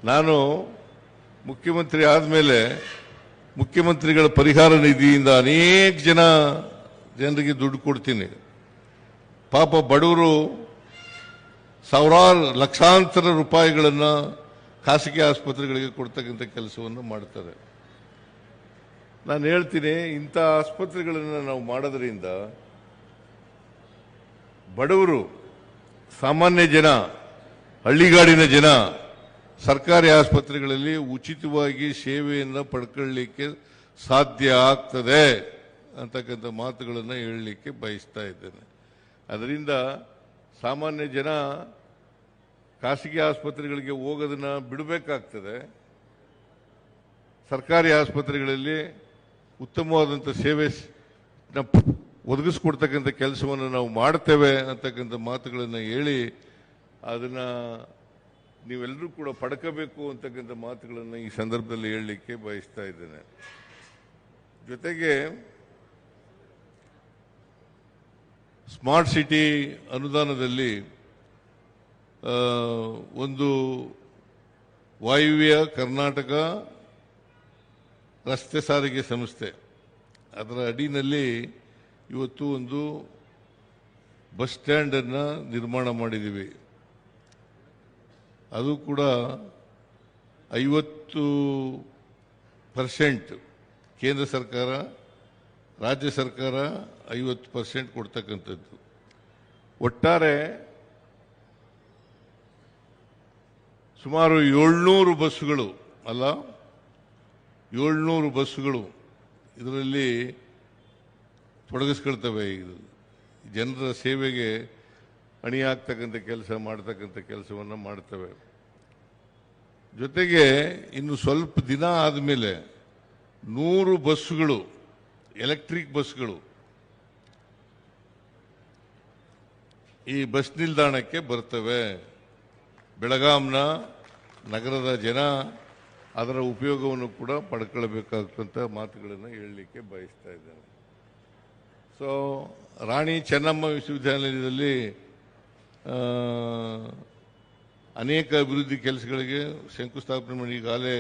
ನಾನು ಮುಖ್ಯಮಂತ್ರಿ ಆದಮೇಲೆ ಮುಖ್ಯಮಂತ್ರಿಗಳ ಪರಿಹಾರ ನಿಧಿಯಿಂದ ಅನೇಕ ಜನರಿಗೆ ದುಡ್ಡು ಕೊಡ್ತೀನಿ. ಪಾಪ ಬಡವರು ಸಾವಿರಾರು ಲಕ್ಷಾಂತರ ರೂಪಾಯಿಗಳನ್ನು ಖಾಸಗಿ ಆಸ್ಪತ್ರೆಗಳಿಗೆ ಕೊಡ್ತಕ್ಕಂಥ ಕೆಲಸವನ್ನು ಮಾಡ್ತಾರೆ. ನಾನು ಹೇಳ್ತೀನಿ, ಇಂಥ ಆಸ್ಪತ್ರೆಗಳನ್ನು ನಾವು ಮಾಡೋದ್ರಿಂದ ಬಡವರು, ಸಾಮಾನ್ಯ ಜನ, ಹಳ್ಳಿಗಾಡಿನ ಜನ ಸರ್ಕಾರಿ ಆಸ್ಪತ್ರೆಗಳಲ್ಲಿ ಉಚಿತವಾಗಿ ಸೇವೆಯನ್ನು ಪಡ್ಕೊಳ್ಳಲಿಕ್ಕೆ ಸಾಧ್ಯ ಆಗ್ತದೆ ಅಂತಕ್ಕಂಥ ಮಾತುಗಳನ್ನು ಹೇಳಲಿಕ್ಕೆ ಬಯಸ್ತಾ ಇದ್ದೇನೆ. ಅದರಿಂದ ಸಾಮಾನ್ಯ ಜನ ಖಾಸಗಿ ಆಸ್ಪತ್ರೆಗಳಿಗೆ ಹೋಗೋದನ್ನ ಬಿಡಬೇಕಾಗ್ತದೆ. ಸರ್ಕಾರಿ ಆಸ್ಪತ್ರೆಗಳಲ್ಲಿ ಉತ್ತಮವಾದಂಥ ಸೇವೆ ಒದಗಿಸ್ಕೊಡ್ತಕ್ಕಂಥ ಕೆಲಸವನ್ನು ನಾವು ಮಾಡ್ತೇವೆ ಅಂತಕ್ಕಂಥ ಮಾತುಗಳನ್ನು ಹೇಳಿ ಅದನ್ನ ನೀವೆಲ್ಲರೂ ಕೂಡ ಪಡ್ಕೋಬೇಕು ಅಂತಕ್ಕಂಥ ಮಾತುಗಳನ್ನು ಈ ಸಂದರ್ಭದಲ್ಲಿ ಹೇಳಲಿಕ್ಕೆ ಬಯಸ್ತಾ ಇದ್ದೇನೆ. ಜೊತೆಗೆ ಸ್ಮಾರ್ಟ್ ಸಿಟಿ ಅನುದಾನದಲ್ಲಿ ಒಂದು ವಾಯುವ್ಯ ಕರ್ನಾಟಕ ರಸ್ತೆ ಸಾರಿಗೆ ಸಂಸ್ಥೆ ಅದರ ಅಡಿನಲ್ಲಿ ಇವತ್ತು ಒಂದು ಬಸ್ ಸ್ಟ್ಯಾಂಡ್ ಅನ್ನು ನಿರ್ಮಾಣ ಮಾಡಿದ್ದೀವಿ. ಅದು ಕೂಡ 50% ಕೇಂದ್ರ ಸರ್ಕಾರ, ರಾಜ್ಯ ಸರ್ಕಾರ 50% ಕೊಡ್ತಕ್ಕಂಥದ್ದು. ಒಟ್ಟಾರೆ ಸುಮಾರು 700 ಬಸ್ಸುಗಳು 700 ಬಸ್ಸುಗಳು ಇದರಲ್ಲಿ ತೊಡಗಿಸ್ಕೊಳ್ತವೆ. ಇದು ಜನರ ಸೇವೆಗೆ ಅಣಿಯಾಗ್ತಕ್ಕಂಥ ಕೆಲಸ ಮಾಡ್ತಕ್ಕಂಥ ಕೆಲಸವನ್ನು ಮಾಡ್ತವೆ. ಜೊತೆಗೆ ಇನ್ನು ಸ್ವಲ್ಪ ದಿನ ಆದಮೇಲೆ 100 ಬಸ್ಸುಗಳು, ಎಲೆಕ್ಟ್ರಿಕ್ ಬಸ್ಗಳು ಈ ಬಸ್ ನಿಲ್ದಾಣಕ್ಕೆ ಬರ್ತವೆ. ಬೆಳಗಾಂನ ನಗರದ ಜನ ಅದರ ಉಪಯೋಗವನ್ನು ಕೂಡ ಪಡ್ಕೊಳ್ಬೇಕಾದಂಥ ಮಾತುಗಳನ್ನು ಹೇಳಲಿಕ್ಕೆ ಬಯಸ್ತಾ ಇದ್ದೇನೆ. ಸೊ ರಾಣಿ ಚೆನ್ನಮ್ಮ ವಿಶ್ವವಿದ್ಯಾನಿಲಯದಲ್ಲಿ ಅನೇಕ ಅಭಿವೃದ್ಧಿ ಕೆಲಸಗಳಿಗೆ ಶಂಕುಸ್ಥಾಪನೆ ಮಾಡಿ ಈಗಾಗಲೇ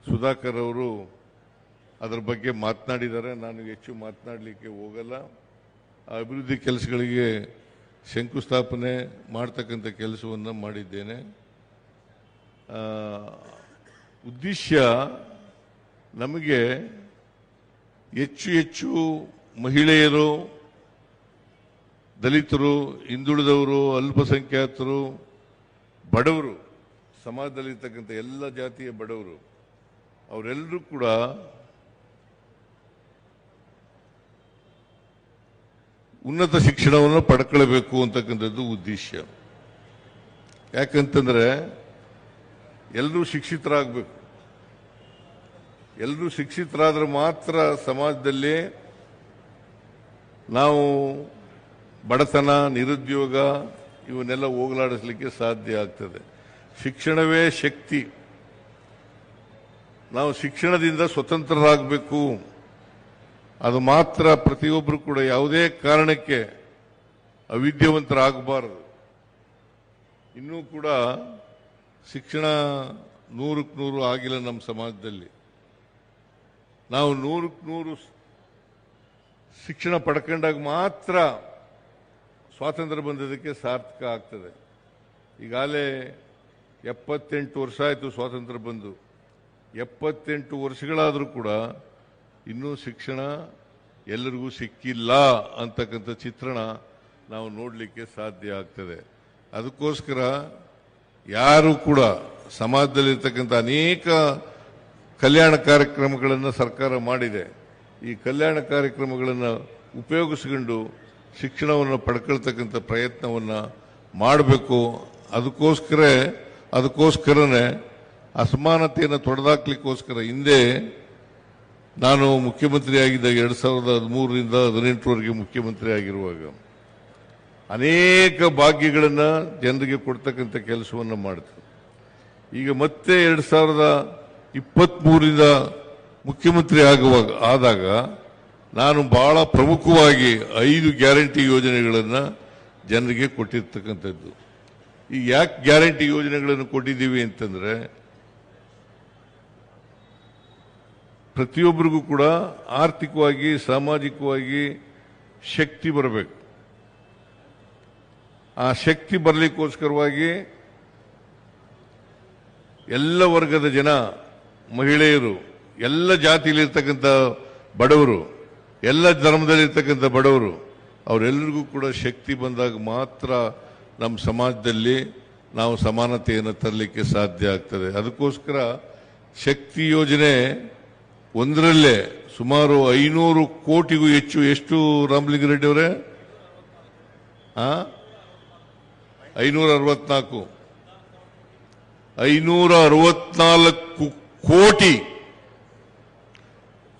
ಸುಧಾಕರ್ ಅವರು ಅದರ ಬಗ್ಗೆ ಮಾತನಾಡಿದ್ದಾರೆ. ನಾನು ಹೆಚ್ಚು ಮಾತನಾಡಲಿಕ್ಕೆ ಹೋಗಲ್ಲ. ಆ ಅಭಿವೃದ್ಧಿ ಕೆಲಸಗಳಿಗೆ ಶಂಕುಸ್ಥಾಪನೆ ಮಾಡ್ತಕ್ಕಂಥ ಕೆಲಸವನ್ನು ಮಾಡಿದ್ದೇನೆ. ಉದ್ದೇಶ ನಮಗೆ ಹೆಚ್ಚು ಮಹಿಳೆಯರು, ದಲಿತರು, ಹಿಂದುಳಿದವರು, ಅಲ್ಪಸಂಖ್ಯಾತರು, ಬಡವರು, ಸಮಾಜದಲ್ಲಿರ್ತಕ್ಕಂಥ ಎಲ್ಲ ಜಾತಿಯ ಬಡವರು ಅವರೆಲ್ಲರೂ ಕೂಡ ಉನ್ನತ ಶಿಕ್ಷಣವನ್ನು ಪಡ್ಕೊಳ್ಬೇಕು ಅಂತಕ್ಕಂಥದ್ದು ಉದ್ದೇಶ. ಯಾಕಂತಂದ್ರೆ ಎಲ್ಲರೂ ಶಿಕ್ಷಿತರಾಗಬೇಕು. ಎಲ್ಲರೂ ಶಿಕ್ಷಿತರಾದ್ರೆ ಮಾತ್ರ ಸಮಾಜದಲ್ಲಿ ನಾವು ಬಡತನ, ನಿರುದ್ಯೋಗ ಇವನ್ನೆಲ್ಲ ಹೋಗಲಾಡಿಸಲಿಕ್ಕೆ ಸಾಧ್ಯ ಆಗ್ತದೆ. ಶಿಕ್ಷಣವೇ ಶಕ್ತಿ. ನಾವು ಶಿಕ್ಷಣದಿಂದ ಸ್ವತಂತ್ರರಾಗಬೇಕು. ಅದು ಮಾತ್ರ ಪ್ರತಿಯೊಬ್ಬರು ಕೂಡ ಯಾವುದೇ ಕಾರಣಕ್ಕೆ ಅವಿದ್ಯಾವಂತರಾಗಬಾರದು. ಇನ್ನೂ ಕೂಡ ಶಿಕ್ಷಣ 100ಕ್ಕೆ 100 ಆಗಿಲ್ಲ ನಮ್ಮ ಸಮಾಜದಲ್ಲಿ. ನಾವು 100ಕ್ಕೆ 100 ಶಿಕ್ಷಣ ಪಡ್ಕೊಂಡಾಗ ಮಾತ್ರ ಸ್ವಾತಂತ್ರ್ಯ ಬಂದದಕ್ಕೆ ಸಾರ್ಥಕ ಆಗ್ತದೆ. ಈಗಾಗಲೇ 78 ವರ್ಷ ಆಯಿತು ಸ್ವಾತಂತ್ರ್ಯ ಬಂದು. 78 ವರ್ಷಗಳಾದರೂ ಕೂಡ ಇನ್ನೂ ಶಿಕ್ಷಣ ಎಲ್ಲರಿಗೂ ಸಿಕ್ಕಿಲ್ಲ ಅಂತಕ್ಕಂಥ ಚಿತ್ರಣ ನಾವು ನೋಡಲಿಕ್ಕೆ ಸಾಧ್ಯ ಆಗ್ತದೆ. ಅದಕ್ಕೋಸ್ಕರ ಯಾರು ಕೂಡ ಸಮಾಜದಲ್ಲಿರ್ತಕ್ಕಂಥ ಅನೇಕ ಕಲ್ಯಾಣ ಕಾರ್ಯಕ್ರಮಗಳನ್ನು ಸರ್ಕಾರ ಮಾಡಿದೆ. ಈ ಕಲ್ಯಾಣ ಕಾರ್ಯಕ್ರಮಗಳನ್ನು ಉಪಯೋಗಿಸಿಕೊಂಡು ಶಿಕ್ಷಣವನ್ನು ಪಡ್ಕೊಳ್ತಕ್ಕಂಥ ಪ್ರಯತ್ನವನ್ನು ಮಾಡಬೇಕು. ಅದಕ್ಕೋಸ್ಕರನೇ ಅಸಮಾನತೆಯನ್ನು ತೊಡೆದಾಕ್ಲಿಕ್ಕೋಸ್ಕರ ಹಿಂದೆ ನಾನು ಮುಖ್ಯಮಂತ್ರಿ ಆಗಿದ್ದಾಗ 2013ರಿಂದ 2018ರವರೆಗೆ ಮುಖ್ಯಮಂತ್ರಿ ಆಗಿರುವಾಗ ಅನೇಕ ಭಾಗ್ಯಗಳನ್ನು ಜನರಿಗೆ ಕೊಡ್ತಕ್ಕಂಥ ಕೆಲಸವನ್ನು ಮಾಡ್ತೀವಿ. ಈಗ ಮತ್ತೆ 2023ರಿಂದ ಮುಖ್ಯಮಂತ್ರಿ ಆದಾಗ ನಾನು ಬಹಳ ಪ್ರಮುಖವಾಗಿ 5 ಗ್ಯಾರಂಟಿ ಯೋಜನೆಗಳನ್ನು ಜನರಿಗೆ ಕೊಟ್ಟಿರ್ತಕ್ಕಂಥದ್ದು. ಈ ಯಾಕೆ ಗ್ಯಾರಂಟಿ ಯೋಜನೆಗಳನ್ನು ಕೊಟ್ಟಿದ್ದೀವಿ ಅಂತಂದ್ರೆ ಪ್ರತಿಯೊಬ್ಬರಿಗೂ ಕೂಡ ಆರ್ಥಿಕವಾಗಿ ಸಾಮಾಜಿಕವಾಗಿ ಶಕ್ತಿ ಬರಬೇಕು. ಆ ಶಕ್ತಿ ಬರಲಿಕ್ಕೋಸ್ಕರವಾಗಿ ಎಲ್ಲ ವರ್ಗದ ಜನ, ಮಹಿಳೆಯರು, ಎಲ್ಲ ಜಾತಿಯಲ್ಲಿರ್ತಕ್ಕಂಥ ಬಡವರು, ಎಲ್ಲ ಧರ್ಮದಲ್ಲಿರ್ತಕ್ಕಂಥ ಬಡವರು, ಅವರೆಲ್ಲರಿಗೂ ಕೂಡ ಶಕ್ತಿ ಬಂದಾಗ ಮಾತ್ರ ನಮ್ಮ ಸಮಾಜದಲ್ಲಿ ನಾವು ಸಮಾನತೆಯನ್ನು ತರಲಿಕ್ಕೆ ಸಾಧ್ಯ ಆಗ್ತದೆ. ಅದಕ್ಕೋಸ್ಕರ ಶಕ್ತಿ ಯೋಜನೆ ಒಂದರಲ್ಲೇ ಸುಮಾರು 500 ಕೋಟಿಗೂ ಹೆಚ್ಚು. ಎಷ್ಟು ರಾಮಲಿಂಗಾರೆಡ್ಡಿ ಅವರೇ? 564 ಕೋಟಿ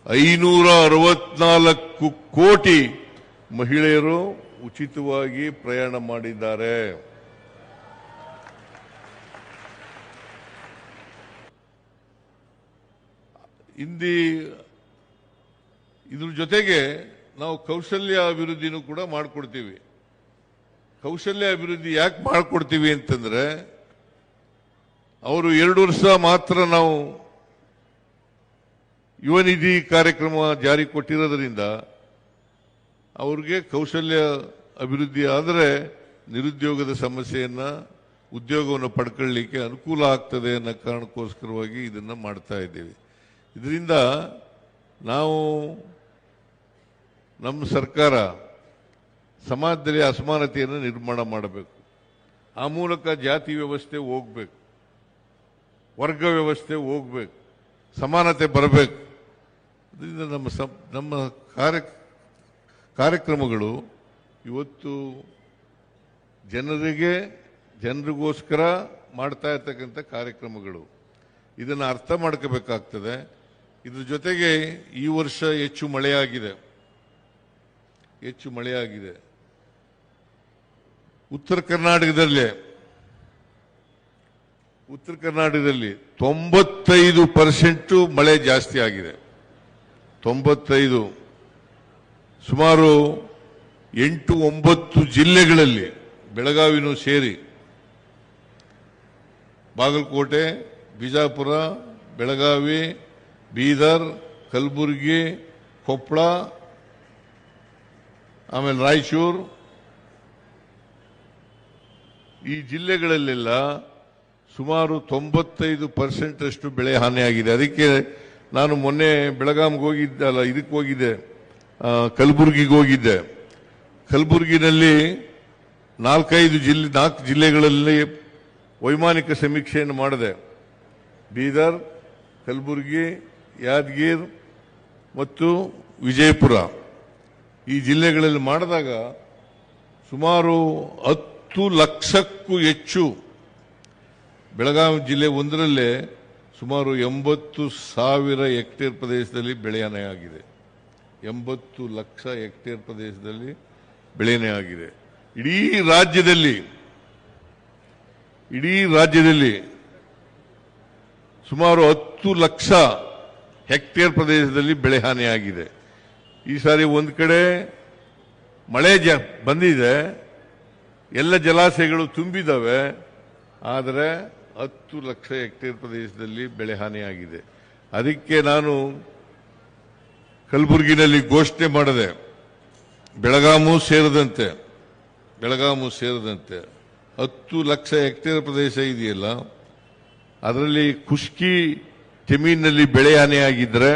564 ಕೋಟಿ ಮಹಿಳೆಯರು ಉಚಿತವಾಗಿ ಪ್ರಯಾಣ ಮಾಡಿದ್ದಾರೆ. ಇದ್ರ ಜೊತೆಗೆ ನಾವು ಕೌಶಲ್ಯ ಅಭಿವೃದ್ಧಿನೂ ಕೂಡ ಮಾಡಿಕೊಡ್ತೀವಿ. ಕೌಶಲ್ಯ ಅಭಿವೃದ್ಧಿ ಯಾಕೆ ಮಾಡಿಕೊಡ್ತೀವಿ ಅಂತಂದ್ರೆ, ಅವರು 2 ವರ್ಷ ಮಾತ್ರ ನಾವು ಯುವ ನಿಧಿ ಕಾರ್ಯಕ್ರಮ ಜಾರಿ ಕೊಟ್ಟಿರೋದ್ರಿಂದ ಅವ್ರಿಗೆ ಕೌಶಲ್ಯ ಅಭಿವೃದ್ಧಿ ಆದರೆ ನಿರುದ್ಯೋಗದ ಸಮಸ್ಯೆಯನ್ನ, ಉದ್ಯೋಗವನ್ನು ಪಡ್ಕೊಳ್ಳಲಿಕ್ಕೆ ಅನುಕೂಲ ಆಗ್ತದೆ ಅನ್ನೋ ಕಾರಣಕ್ಕೋಸ್ಕರವಾಗಿ ಇದನ್ನ ಮಾಡ್ತಾ ಇದ್ದೀವಿ. ಇದರಿಂದ ನಾವು, ನಮ್ಮ ಸರ್ಕಾರ ಸಮಾಜದಲ್ಲಿ ಅಸಮಾನತೆಯನ್ನು ನಿರ್ಮಾಣ ಮಾಡಬೇಕು. ಆ ಮೂಲಕ ಜಾತಿ ವ್ಯವಸ್ಥೆ ಹೋಗ್ಬೇಕು, ವರ್ಗ ವ್ಯವಸ್ಥೆ ಹೋಗ್ಬೇಕು, ಸಮಾನತೆ ಬರಬೇಕು. ಇದರಿಂದ ನಮ್ಮ ಕಾರ್ಯಕ್ರಮಗಳು ಇವತ್ತು ಜನರಿಗೋಸ್ಕರ ಮಾಡ್ತಾ ಇರ್ತಕ್ಕಂಥ ಕಾರ್ಯಕ್ರಮಗಳು. ಇದನ್ನು ಅರ್ಥ ಮಾಡ್ಕೋಬೇಕಾಗ್ತದೆ. ಇದ್ರ ಜೊತೆಗೆ ಈ ವರ್ಷ ಹೆಚ್ಚು ಮಳೆಯಾಗಿದೆ. ಉತ್ತರ ಕರ್ನಾಟಕದಲ್ಲಿ 95% ಮಳೆ ಜಾಸ್ತಿ ಆಗಿದೆ. 95, ಸುಮಾರು 8-9 ಜಿಲ್ಲೆಗಳಲ್ಲಿ, ಬೆಳಗಾವಿನೂ ಸೇರಿ, ಬಾಗಲಕೋಟೆ, ಬಿಜಾಪುರ, ಬೆಳಗಾವಿ, ಬೀದರ್, ಕಲಬುರಗಿ, ಕೊಪ್ಪಳ, ಆಮೇಲೆ ರಾಯಚೂರು, ಈ ಜಿಲ್ಲೆಗಳಲ್ಲೆಲ್ಲ ಸುಮಾರು 95% ಅಷ್ಟು ಬೆಳೆ ಹಾನಿಯಾಗಿದೆ. ಅದಕ್ಕೆ ನಾನು ಮೊನ್ನೆ ಬೆಳಗಾವಿಗೆ ಹೋಗಿದ್ದಲ್ಲ, ಇದಕ್ಕೆ ಹೋಗಿದ್ದೆ, ಕಲಬುರಗಿಗೆ ಹೋಗಿದ್ದೆ. ಕಲಬುರಗಿನಲ್ಲಿ 4 ಜಿಲ್ಲೆಗಳಲ್ಲಿ ವೈಮಾನಿಕ ಸಮೀಕ್ಷೆಯನ್ನು ಮಾಡಿದೆ. ಬೀದರ್, ಕಲಬುರಗಿ, ಯಾದಗಿರ್ ಮತ್ತು ವಿಜಯಪುರ, ಈ ಜಿಲ್ಲೆಗಳಲ್ಲಿ ಮಾಡಿದಾಗ ಸುಮಾರು 10 ಲಕ್ಷಕ್ಕೂ ಹೆಚ್ಚು, ಬೆಳಗಾವಿ ಜಿಲ್ಲೆ ಒಂದರಲ್ಲೇ ಸುಮಾರು 80,000 ಹೆಕ್ಟೇರ್ ಪ್ರದೇಶದಲ್ಲಿ ಬೆಳೆ ಹಾನಿಯಾಗಿದೆ. 80 ಲಕ್ಷ ಹೆಕ್ಟೇರ್ ಪ್ರದೇಶದಲ್ಲಿ ಬೆಳೆನೇ ಆಗಿದೆ. ಇಡೀ ರಾಜ್ಯದಲ್ಲಿ ಸುಮಾರು 10 ಲಕ್ಷ ಹೆಕ್ಟೇರ್ ಪ್ರದೇಶದಲ್ಲಿ ಬೆಳೆ ಹಾನಿಯಾಗಿದೆ. ಈ ಸಾರಿ ಒಂದು ಕಡೆ ಮಳೆ ಬಂದಿದೆ, ಎಲ್ಲ ಜಲಾಶಯಗಳು ತುಂಬಿದವೆ, ಆದರೆ 10 ಲಕ್ಷ ಹೆಕ್ಟೇರ್ ಪ್ರದೇಶದಲ್ಲಿ ಬೆಳೆ ಹಾನಿಯಾಗಿದೆ. ಅದಕ್ಕೆ ನಾನು ಕಲಬುರಗಿನಲ್ಲಿ ಘೋಷಣೆ ಮಾಡಿದೆ, ಬೆಳಗಾಮೂ ಸೇರಿದಂತೆ 10 ಲಕ್ಷ ಹೆಕ್ಟೇರ್ ಪ್ರದೇಶ ಇದೆಯಲ್ಲ, ಅದರಲ್ಲಿ ಖುಷ್ಕಿ ಜಮೀನಿನಲ್ಲಿ ಬೆಳೆ ಹಾನಿಯಾಗಿದ್ದರೆ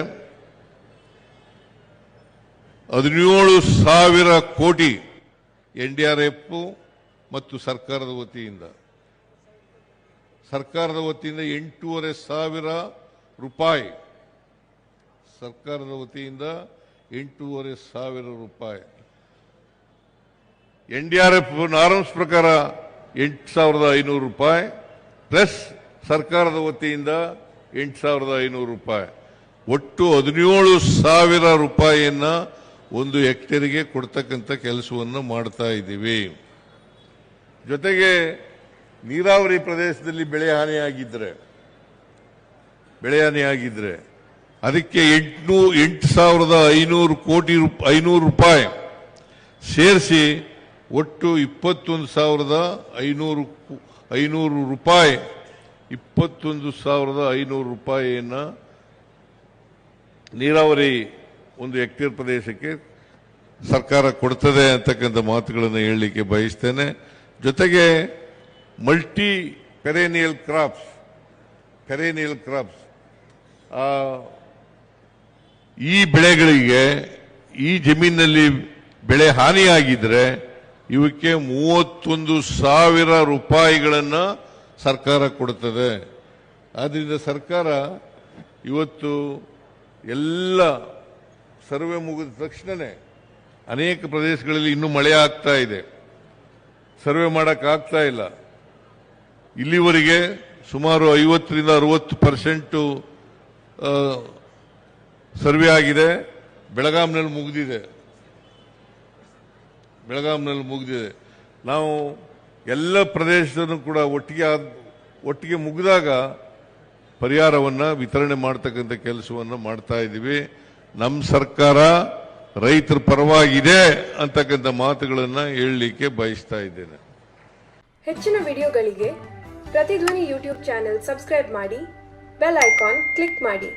17,000 ಕೋಟಿ NDRF ಮತ್ತು ಸರ್ಕಾರದ ವತಿಯಿಂದ 8,500 ರೂಪಾಯಿ, ಸರ್ಕಾರದ ವತಿಯಿಂದ 8,500 ರೂಪಾಯಿ. NDRF ನಾರ್ಮ್ಸ್ ಪ್ರಕಾರ 8,500 ರೂಪಾಯಿ ಪ್ಲಸ್ ಸರ್ಕಾರದ ವತಿಯಿಂದ 8,500 ರೂಪಾಯಿ, ಒಟ್ಟು 17,000 ರೂಪಾಯಿಯನ್ನ ಒಂದು ಹೆಕ್ಟೇರಿಗೆ ಕೊಡ್ತಕ್ಕಂಥ ಕೆಲಸವನ್ನು ಮಾಡ್ತಾ ಇದ್ದೀವಿ. ಜೊತೆಗೆ ನೀರಾವರಿ ಪ್ರದೇಶದಲ್ಲಿ ಬೆಳೆ ಹಾನಿಯಾಗಿದ್ರೆ ಅದಕ್ಕೆ 8,500 ಕೋಟಿ 500 ರೂಪಾಯಿ ಸೇರಿಸಿ ಒಟ್ಟು 21,500 ರೂಪಾಯಿ, 21,500 ರೂಪಾಯಿಯನ್ನ ನೀರಾವರಿ 1 ಹೆಕ್ಟೇರ್ ಪ್ರದೇಶಕ್ಕೆ ಸರ್ಕಾರ ಕೊಡ್ತದೆ ಅಂತಕ್ಕಂಥ ಮಾತುಗಳನ್ನು ಹೇಳಲಿಕ್ಕೆ ಬಯಸ್ತೇನೆ. ಜೊತೆಗೆ ಮಲ್ಟಿ ಪೆರೇನಿಯಲ್ ಕ್ರಾಪ್ಸ್ ಈ ಬೆಳೆಗಳಿಗೆ ಈ ಜಮೀನಿನಲ್ಲಿ ಬೆಳೆ ಹಾನಿಯಾಗಿದ್ರೆ ಇವಕ್ಕೆ 31,000 ರೂಪಾಯಿಗಳನ್ನು ಸರ್ಕಾರ ಕೊಡುತ್ತದೆ. ಆದ್ದರಿಂದ ಸರ್ಕಾರ ಇವತ್ತು ಎಲ್ಲ ಸರ್ವೆ ಮುಗಿದ ತಕ್ಷಣನೇ ಅನೇಕ ಪ್ರದೇಶಗಳಲ್ಲಿ ಇನ್ನೂ ಮಳೆ ಆಗ್ತಾ ಇದೆ, ಸರ್ವೆ ಮಾಡೋಕ್ಕಾಗ್ತಾ ಇಲ್ಲ. ಇಲ್ಲಿವರೆಗೆ ಸುಮಾರು 50-60% ಸರ್ವೆ ಆಗಿದೆ. ಬೆಳಗಾಂನಲ್ಲಿ ಮುಗಿದಿದೆ. ನಾವು ಎಲ್ಲ ಪ್ರದೇಶದಲ್ಲೂ ಕೂಡ ಒಟ್ಟಿಗೆ ಮುಗಿದಾಗ ಪರಿಹಾರವನ್ನು ವಿತರಣೆ ಮಾಡತಕ್ಕಂಥ ಕೆಲಸವನ್ನು ಮಾಡ್ತಾ ಇದ್ದೀವಿ. ನಮ್ಮ ಸರ್ಕಾರ ರೈತರ ಪರವಾಗಿದೆ ಅಂತಕ್ಕಂಥ ಮಾತುಗಳನ್ನು ಹೇಳಲಿಕ್ಕೆ ಬಯಸ್ತಾ ಇದ್ದೇನೆ. ಹೆಚ್ಚಿನ ವಿಡಿಯೋಗಳಿಗೆ ಪ್ರತಿಧ್ವನಿ ಯೂಟ್ಯೂಬ್ ಚಾನೆಲ್ ಸಬ್ಸ್ಕ್ರೈಬ್ ಮಾಡಿ, ಬೆಲ್ ಐಕಾನ್ ಕ್ಲಿಕ್ ಮಾಡಿ.